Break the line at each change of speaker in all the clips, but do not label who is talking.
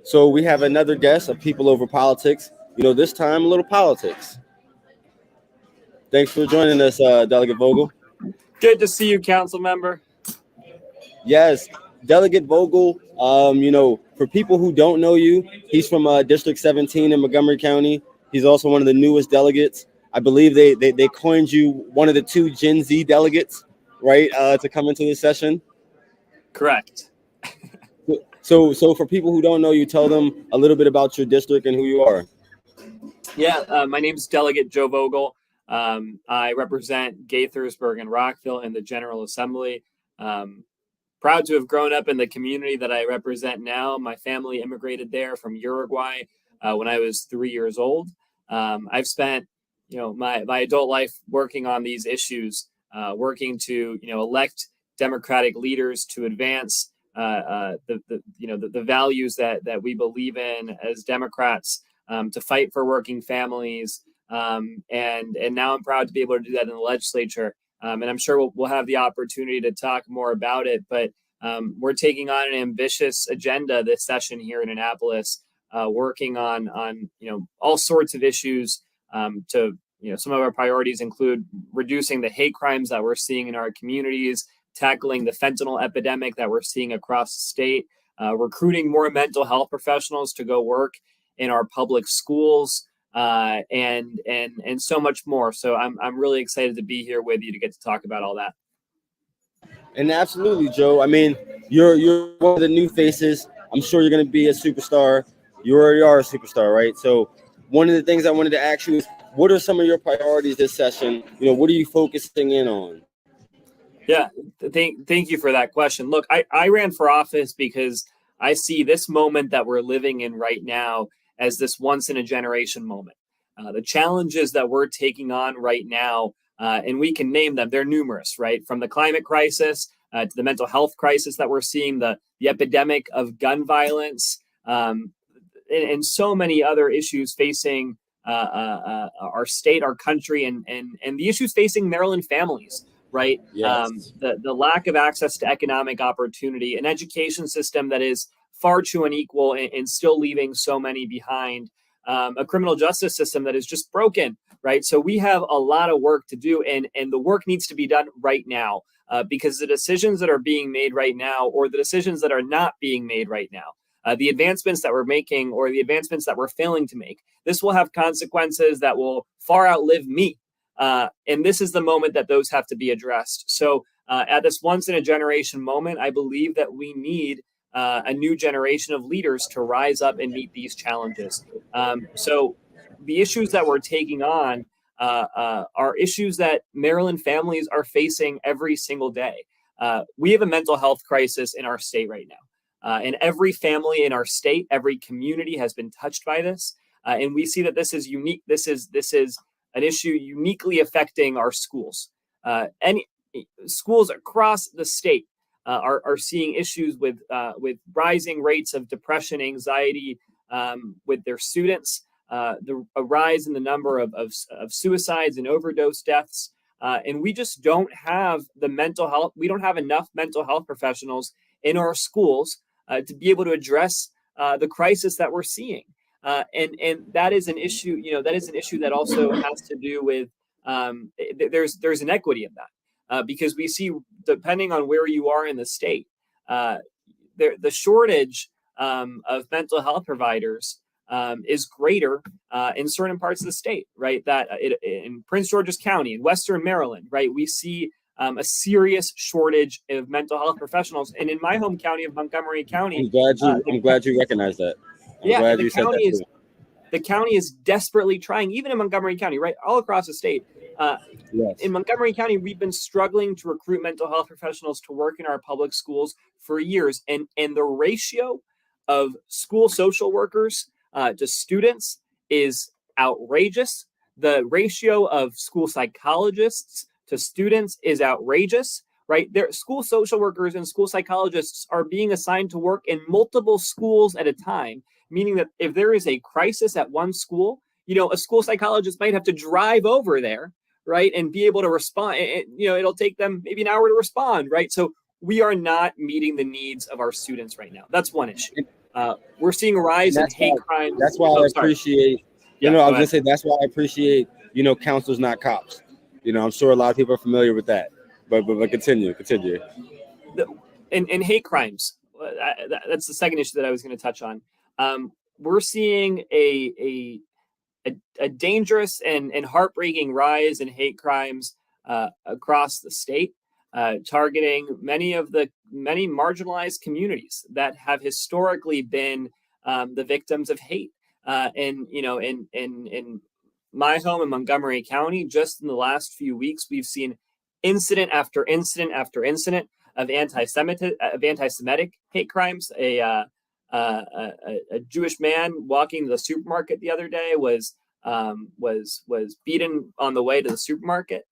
So we have another guest of People Over Politics. This time a little politics. Thanks for joining us, Delegate Vogel.
Good to see you, council member.
Yes, Delegate Vogel. For people who don't know you, he's from District 17 in Montgomery County. He's also one of the newest delegates. I believe they coined you one of the two Gen Z delegates, right, to come into this session.
Correct.
So for people who don't know you, tell them a little bit about your district and who you are.
Yeah, my name is Delegate Joe Vogel. I represent Gaithersburg and Rockville in the General Assembly. Proud to have grown up in the community that I represent now. My family immigrated there from Uruguay when I was 3 years old. I've spent, my adult life working on these issues, working to, elect democratic leaders to advance the values that we believe in as Democrats, to fight for working families. And now I'm proud to be able to do that in the legislature. And I'm sure we'll have the opportunity to talk more about it. But we're taking on an ambitious agenda this session here in Annapolis, working on all sorts of issues. Some of our priorities include reducing the hate crimes that we're seeing in our communities, tackling the fentanyl epidemic that we're seeing across the state, recruiting more mental health professionals to go work in our public schools, and so much more. So I'm really excited to be here with you to get to talk about all that.
And absolutely, Joe. I mean, you're one of the new faces. I'm sure you're going to be a superstar. You already are a superstar, right? So one of the things I wanted to ask you is, what are some of your priorities this session? What are you focusing in on?
Yeah, thank you for that question. Look, I ran for office because I see this moment that we're living in right now as this once in a generation moment. The challenges that we're taking on right now, and we can name them, they're numerous, right? From the climate crisis to the mental health crisis that we're seeing, the epidemic of gun violence, and so many other issues facing our state, our country, and the issues facing Maryland families. Right.
Yes.
The lack of access to economic opportunity, an education system that is far too unequal and still leaving so many behind, a criminal justice system that is just broken. Right. So we have a lot of work to do, and the work needs to be done right now, because the decisions that are being made right now, or the decisions that are not being made right now, the advancements that we're making or the advancements that we're failing to make, this will have consequences that will far outlive me. And this is the moment that those have to be addressed. So at this once in a generation moment, I believe that we need a new generation of leaders to rise up and meet these challenges. So the issues that we're taking on are issues that Maryland families are facing every single day. We have a mental health crisis in our state right now. And every family in our state, every community has been touched by this. And we see that this is unique. This is an issue uniquely affecting our schools. Any schools across the state are seeing issues with rising rates of depression, anxiety with their students, a rise in the number of suicides and overdose deaths. And we just don't have the mental health. We don't have enough mental health professionals in our schools to be able to address the crisis that we're seeing. And that is an issue, that is an issue that also has to do with there's inequity in that, because we see, depending on where you are in the state, the shortage of mental health providers is greater in certain parts of the state, right? That in Prince George's County, in Western Maryland, right, we see a serious shortage of mental health professionals. And in my home county of Montgomery County,
I'm glad you recognize that.
The county is desperately trying, even in Montgomery County, right, all across the state.
Yes.
In Montgomery County, we've been struggling to recruit mental health professionals to work in our public schools for years. And the ratio of school social workers to students is outrageous. The ratio of school psychologists to students is outrageous, right? School social workers and school psychologists are being assigned to work in multiple schools at a time, meaning that if there is a crisis at one school, a school psychologist might have to drive over there, right, and be able to respond. It'll take them maybe an hour to respond, right? So we are not meeting the needs of our students right now. That's one issue. We're seeing a rise in hate crimes.
That's why I appreciate.
Yeah,
I was gonna say that's why I appreciate. Counselors, not cops. I'm sure a lot of people are familiar with that. But continue.
In hate crimes, that's the second issue that I was going to touch on. We're seeing a dangerous and heartbreaking rise in hate crimes across the state, targeting many marginalized communities that have historically been the victims of hate. In my home in Montgomery County, just in the last few weeks, we've seen incident after incident after incident of anti-Semitic hate crimes. A Jewish man walking to the supermarket the other day was beaten on the way to the supermarket.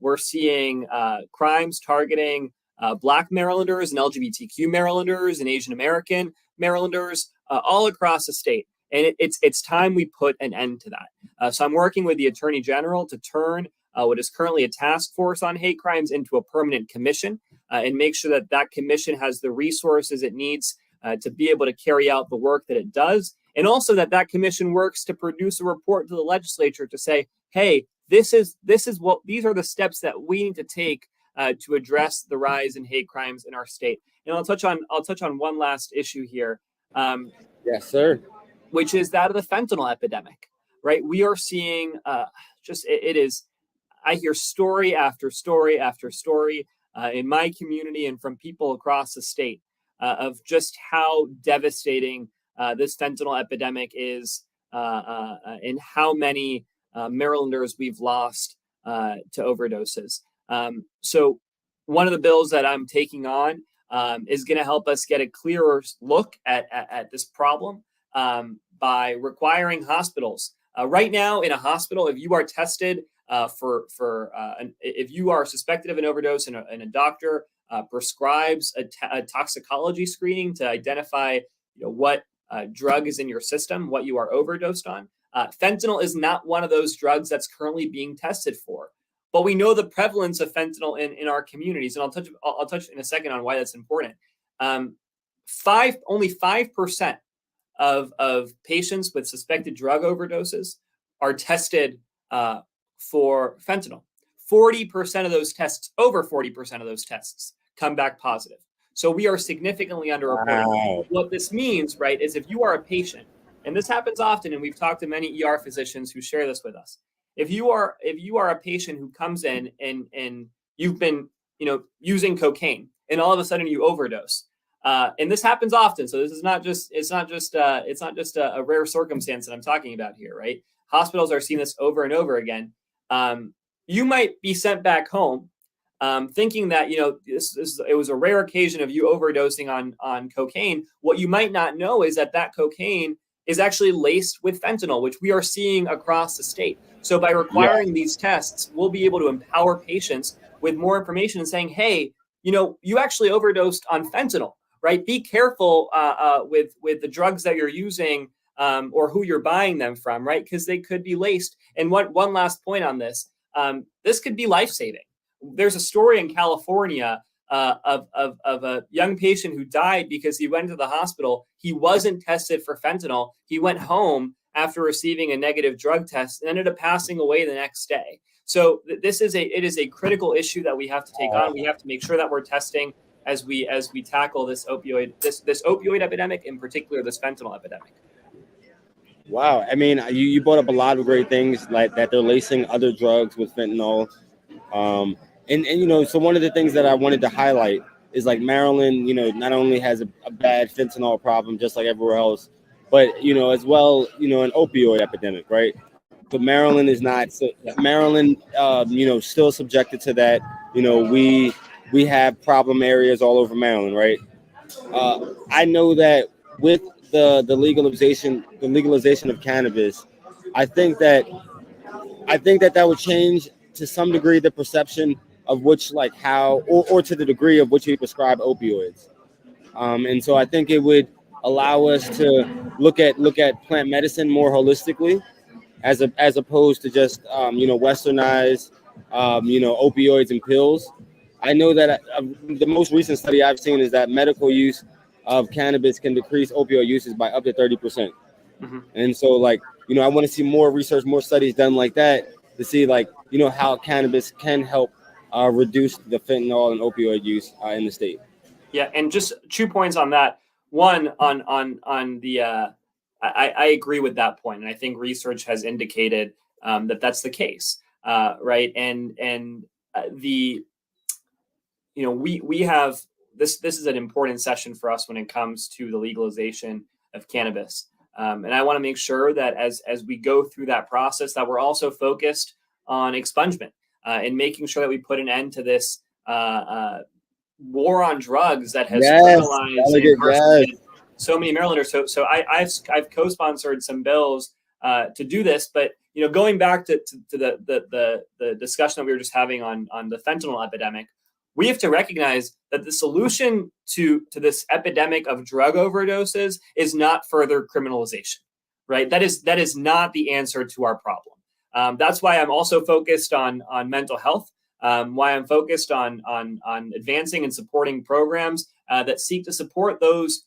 We're seeing crimes targeting Black Marylanders and LGBTQ Marylanders and Asian American Marylanders all across the state. And it's time we put an end to that. So I'm working with the Attorney General to turn what is currently a task force on hate crimes into a permanent commission and make sure that commission has the resources it needs to be able to carry out the work that it does. And also that commission works to produce a report to the legislature to say, hey, these are the steps that we need to take to address the rise in hate crimes in our state. And I'll touch on one last issue here.
Yes, sir.
Which is that of the fentanyl epidemic, right? We are seeing I hear story after story after story in my community and from people across the state of just how devastating this fentanyl epidemic is and how many Marylanders we've lost to overdoses. So one of the bills that I'm taking on is going to help us get a clearer look at this problem by requiring hospitals. Right now in a hospital, if you are tested if you are suspected of an overdose and a doctor prescribes a toxicology screening to identify what drug is in your system, what you are overdosed on. Fentanyl is not one of those drugs that's currently being tested for, but we know the prevalence of fentanyl in our communities, and I'll touch in a second on why that's important. Only 5% of patients with suspected drug overdoses are tested for fentanyl. 40% of those tests, over 40% of those tests, come back positive. So we are significantly underreporting. Wow. What this means, right, is if you are a patient, and this happens often, and we've talked to many ER physicians who share this with us. If you are a patient who comes in and you've been using cocaine, and all of a sudden you overdose, and this happens often. So this is not just a rare circumstance that I'm talking about here, right? Hospitals are seeing this over and over again. You might be sent back home thinking that it was a rare occasion of you overdosing on cocaine. What you might not know is that cocaine is actually laced with fentanyl, which we are seeing across the state. So by requiring these tests, we'll be able to empower patients with more information and saying, hey, you actually overdosed on fentanyl, right? Be careful with the drugs that you're using or who you're buying them from, right? Because they could be laced. And one last point on this, this could be life-saving. There's a story in California of a young patient who died because he went to the hospital. He wasn't tested for fentanyl. He went home after receiving a negative drug test and ended up passing away the next day. So it is a critical issue that we have to take on. We have to make sure that we're testing as we tackle this opioid epidemic, in particular this fentanyl epidemic.
Wow. I mean, you brought up a lot of great things, like that they're lacing other drugs with fentanyl. So one of the things that I wanted to highlight is like Maryland, not only has a bad fentanyl problem, just like everywhere else, but, as well, an opioid epidemic, right? But Maryland is not. So Maryland, still subjected to that. We have problem areas all over Maryland, right? I know that with the legalization of cannabis, I think that would change to some degree the perception of which, like how, or to the degree of which we prescribe opioids. And so I think it would allow us to look at plant medicine more holistically, as opposed to just westernized opioids and pills. I know that the most recent study I've seen is that medical use of cannabis can decrease opioid usage by up to 30%.
Mm-hmm.
And so, like, I want to see more research, more studies done like that to see, like, how cannabis can help reduce the fentanyl and opioid use in the state.
Yeah, and just 2 points on that. One, on the I agree with that point, and I think research has indicated that that's the case, right? And the we have this is an important session for us when it comes to the legalization of cannabis, and I want to make sure that as we go through that process, that we're also focused on expungement and making sure that we put an end to this war on drugs that has criminalized and incarcerated so many Marylanders. So I've co-sponsored some bills to do this, but going back to the discussion that we were just having on the fentanyl epidemic, we have to recognize that the solution to this epidemic of drug overdoses is not further criminalization, right? That is not the answer to our problem. That's why I'm also focused on mental health. Why I'm focused on advancing and supporting programs that seek to support those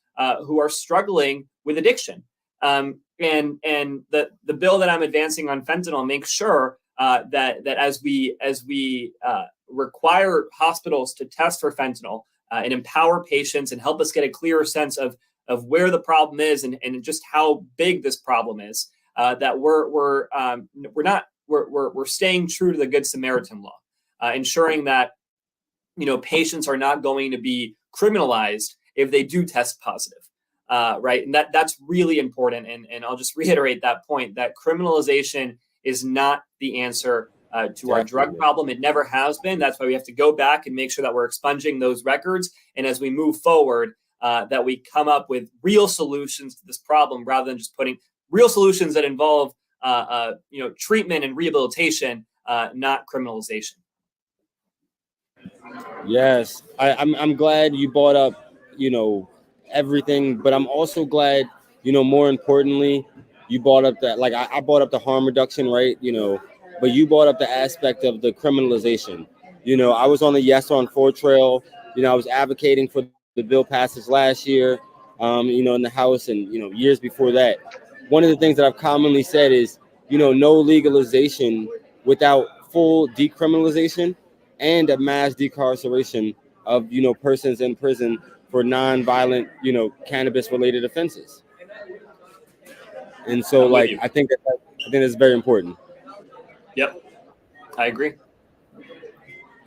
who are struggling with addiction. And the bill that I'm advancing on fentanyl makes sure that as we require hospitals to test for fentanyl and empower patients and help us get a clearer sense of where the problem is and just how big this problem is, that we're staying true to the Good Samaritan law. Ensuring that patients are not going to be criminalized if they do test positive, right? And that's really important. And I'll just reiterate that point, that criminalization is not the answer to our drug problem. It never has been. That's why we have to go back and make sure that we're expunging those records. And as we move forward, that we come up with real solutions to this problem rather than just putting real solutions that involve treatment and rehabilitation, not criminalization.
Yes, I'm glad you brought up, everything, but I'm also glad, more importantly, you brought up that, like, I brought up the harm reduction, right? But you brought up the aspect of the criminalization. I was on the Yes on 4 trail. I was advocating for the bill passage last year, in the House and, years before that. One of the things that I've commonly said is, no legalization without full decriminalization and a mass decarceration of, persons in prison for non-violent, cannabis-related offenses. And so, I think that's very important.
Yep, I agree.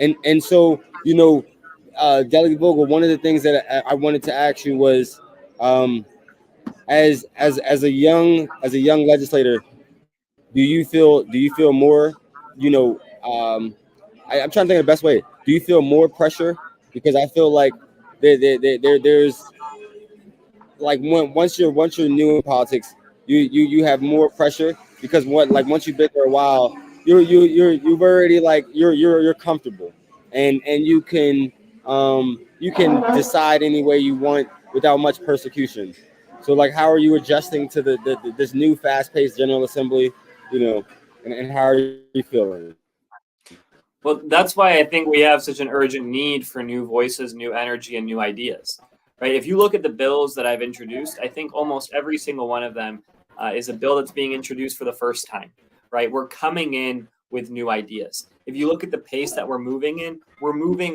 And so, Delegate Vogel, one of the things that I wanted to ask you was, as a young legislator, do you feel more, I'm trying to think of the best way. Do you feel more pressure? Because I feel like there's like once you're new in politics, you have more pressure because once you've been there a while, you've already you're comfortable, and you can decide any way you want without much persecution. So how are you adjusting to this new fast-paced General Assembly, and how are you feeling?
Well, that's why I think we have such an urgent need for new voices, new energy, and new ideas, right? If you look at the bills that I've introduced, I think almost every single one of them is a bill that's being introduced for the first time, right? We're coming in with new ideas. If you look at the pace that we're moving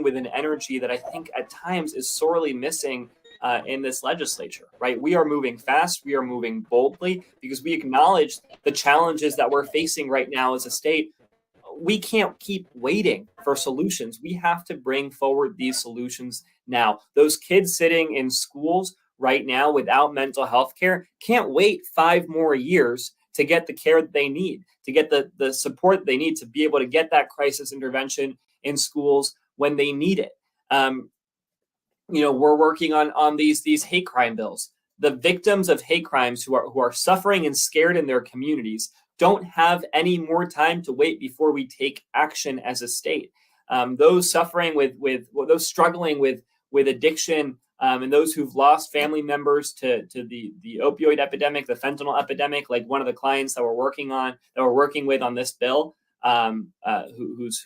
with an energy that I think at times is sorely missing in this legislature, right? We are moving fast. We are moving boldly because we acknowledge the challenges that we're facing right now as a state. We can't keep waiting for solutions. We have to bring forward these solutions now. Those kids sitting in schools right now without mental health care can't wait 5 more years to get the care that they need, to get the support they need to be able to get that crisis intervention in schools when they need it. We're working on these hate crime bills. The victims of hate crimes who are suffering and scared in their communities don't have any more time to wait before we take action as a state. Those suffering those struggling with addiction, and those who've lost family members to the opioid epidemic, the fentanyl epidemic, like one of the clients that we're working with on this bill, who's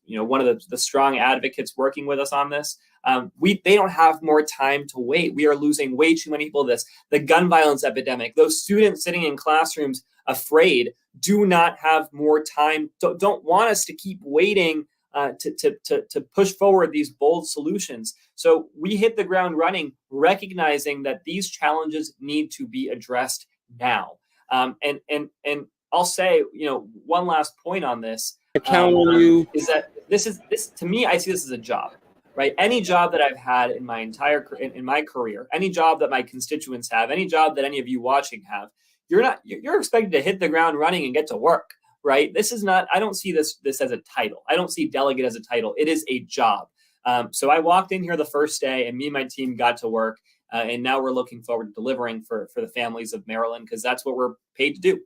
one of the strong advocates working with us on this. They don't have more time to wait. We are losing way too many people to this. The gun violence epidemic, those students sitting in classrooms afraid, do not have more time, don't want us to keep waiting to push forward these bold solutions. So we hit the ground running, recognizing that these challenges need to be addressed now. And I'll say, one last point on this
Count on you.
is that this to me, I see this as a job, right? Any job that I've had in my in my career, any job that my constituents have, any job that any of you watching have, you're expected to hit the ground running and get to work, right? This is not, I don't see this as a title. I don't see delegate as a title. It is a job. So I walked in here the first day and me and my team got to work. And now we're looking forward to delivering for the families of Maryland, because that's what we're paid to do.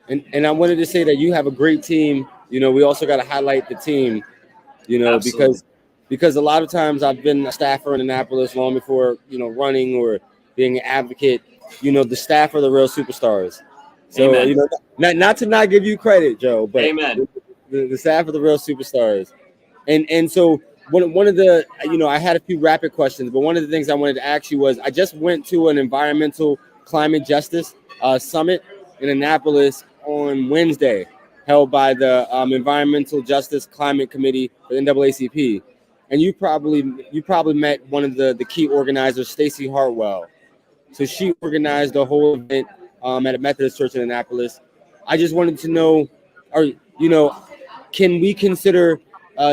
And I wanted to say that you have a great team. We also got to highlight the team,
Absolutely.
because a lot of times I've been a staffer in Annapolis long before, running or being an advocate. The staff are the real superstars. So,
Amen.
not to give you credit, Joe, but
Amen.
The staff are the real superstars. And so one of the, I had a few rapid questions, but one of the things I wanted to ask you was, I just went to an environmental climate justice summit in Annapolis on Wednesday, held by the Environmental Justice Climate Committee for the NAACP. And you probably met one of the key organizers, Stacey Hartwell. So she organized the whole event at a Methodist church in Annapolis. I just wanted to know, can we consider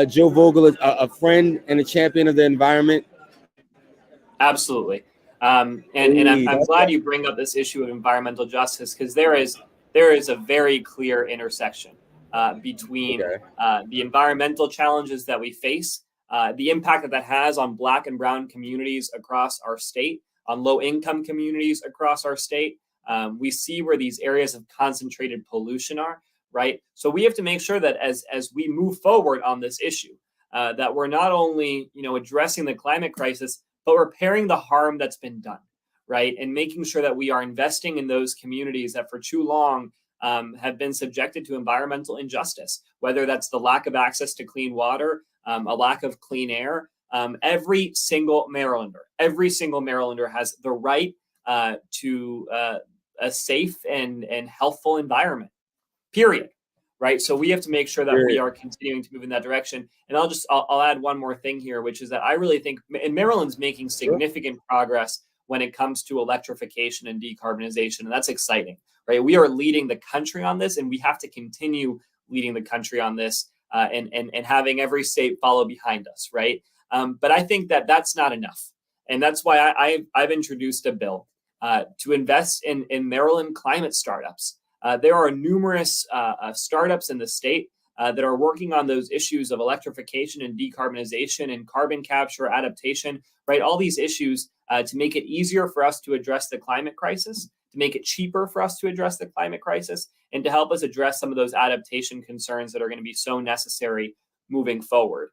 Joe Vogel a friend and a champion of the environment?
Absolutely. And I'm glad you bring up this issue of environmental justice, because there is a very clear intersection between the environmental challenges that we face, the impact that has on Black and Brown communities across our state, on low-income communities across our state. We see where these areas of concentrated pollution are, right? So we have to make sure that as we move forward on this issue, that we're not only addressing the climate crisis, but repairing the harm that's been done, right? And making sure that we are investing in those communities that for too long have been subjected to environmental injustice, whether that's the lack of access to clean water, a lack of clean air. Every single Marylander has the right to a safe and healthful environment, period. Right. So we have to make sure that we are continuing to move in that direction. And I'll add one more thing here, which is that I really think Maryland's making significant progress when it comes to electrification and decarbonization. And that's exciting, right? We are leading the country on this, and we have to continue leading the country on this and having every state follow behind us. Right. But I think that that's not enough. And that's why I've introduced a bill to invest in Maryland climate startups. There are numerous startups in the state that are working on those issues of electrification and decarbonization and carbon capture, adaptation, right? All these issues to make it easier for us to address the climate crisis, to make it cheaper for us to address the climate crisis, and to help us address some of those adaptation concerns that are going to be so necessary moving forward.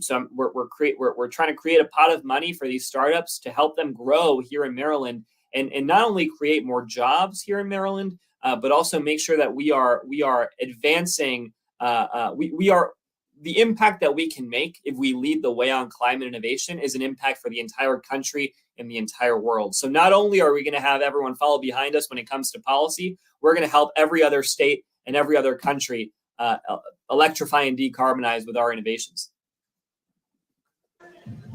So we're trying to create a pot of money for these startups to help them grow here in Maryland, and not only create more jobs here in Maryland, but also make sure that we are advancing. We are the impact that we can make if we lead the way on climate innovation is an impact for the entire country and the entire world. So not only are we going to have everyone follow behind us when it comes to policy, we're going to help every other state and every other country electrify and decarbonize with our innovations.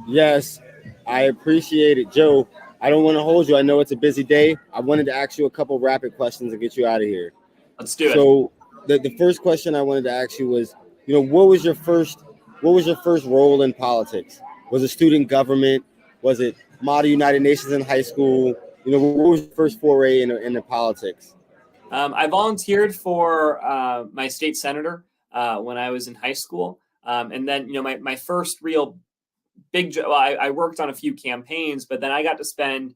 Yes, I appreciate it, Joe. I don't want to hold you. I know it's a busy day. I wanted to ask you a couple rapid questions and get you out of here.
Let's do it.
So the first question I wanted to ask you was, what was your first role in politics? Was it student government? Was it Model United Nations in high school? What was your first foray into politics?
I volunteered for my state senator when I was in high school. And then, my first real big job, I worked on a few campaigns, but then I got to spend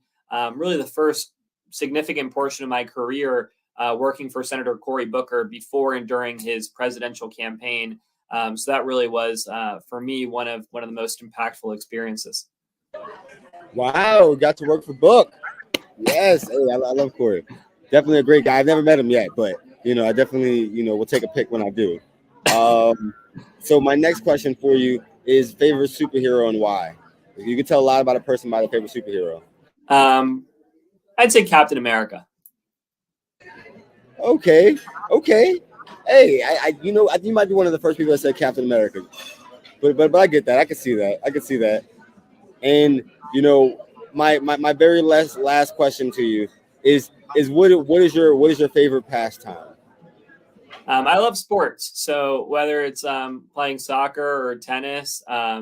really the first significant portion of my career working for Senator Cory Booker before and during his presidential campaign. So that really was, for me, one of the most impactful experiences.
Wow, got to work for Book. Yes, hey, I love Cory. Definitely a great guy. I've never met him yet, but I definitely will take a pic when I do. So my next question for you is favorite superhero and why? You can tell a lot about a person by their favorite superhero.
I'd say Captain America.
Okay. Hey, you might be one of the first people that said Captain America, but I get that. I can see that. And my very last question to you is what is your favorite pastime?
I love sports. So whether it's playing soccer or tennis, I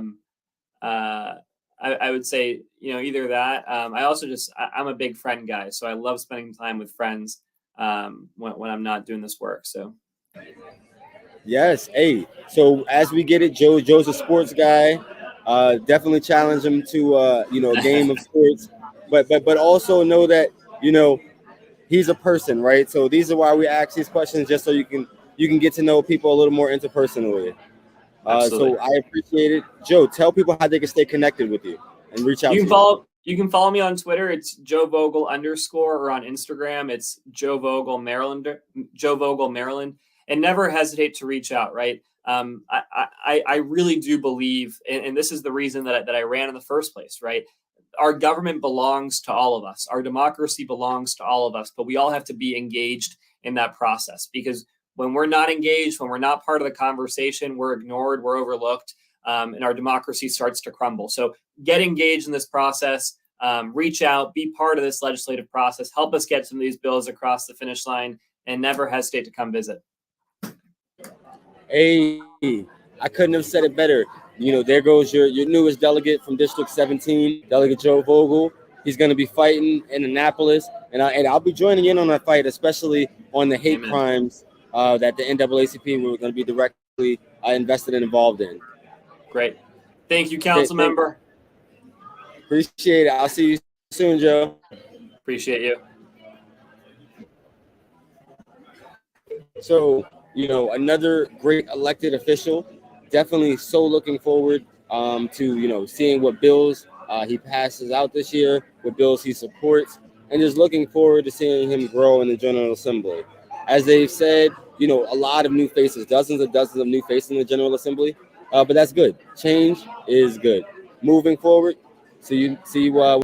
would say, either that. I also I'm a big friend guy. So I love spending time with friends when I'm not doing this work. So.
Yes. Hey, so as we get it, Joe's a sports guy. Definitely challenge him to, a game of sports, but also know that, he's a person, right? So these are why we ask these questions, just so you can get to know people a little more interpersonally. So I appreciate it. Joe, tell people how they can stay connected with you and reach out to you.
You can follow me on Twitter. It's Joe Vogel _ or on Instagram. It's Joe Vogel Maryland, and never hesitate to reach out. Right. I really do believe, and this is the reason that I ran in the first place. Right. Our government belongs to all of us. Our democracy belongs to all of us, but we all have to be engaged in that process, because when we're not engaged, when we're not part of the conversation, we're ignored, we're overlooked, and our democracy starts to crumble. So get engaged in this process, reach out, be part of this legislative process, help us get some of these bills across the finish line, and never hesitate to come visit.
Hey, I couldn't have said it better. There goes your newest delegate from District 17, Delegate Joe Vogel. He's going to be fighting in Annapolis, and I'll be joining in on that fight, especially on the hate crimes that the NAACP were going to be directly invested and involved in.
Great. Thank you, council member.
Appreciate it. I'll see you soon, Joe.
Appreciate you.
So, another great elected official. Definitely so looking forward to, seeing what bills he passes out this year, what bills he supports, and just looking forward to seeing him grow in the General Assembly. As they've said, a lot of new faces, dozens of new faces in the General Assembly, but that's good. Change is good. Moving forward, see you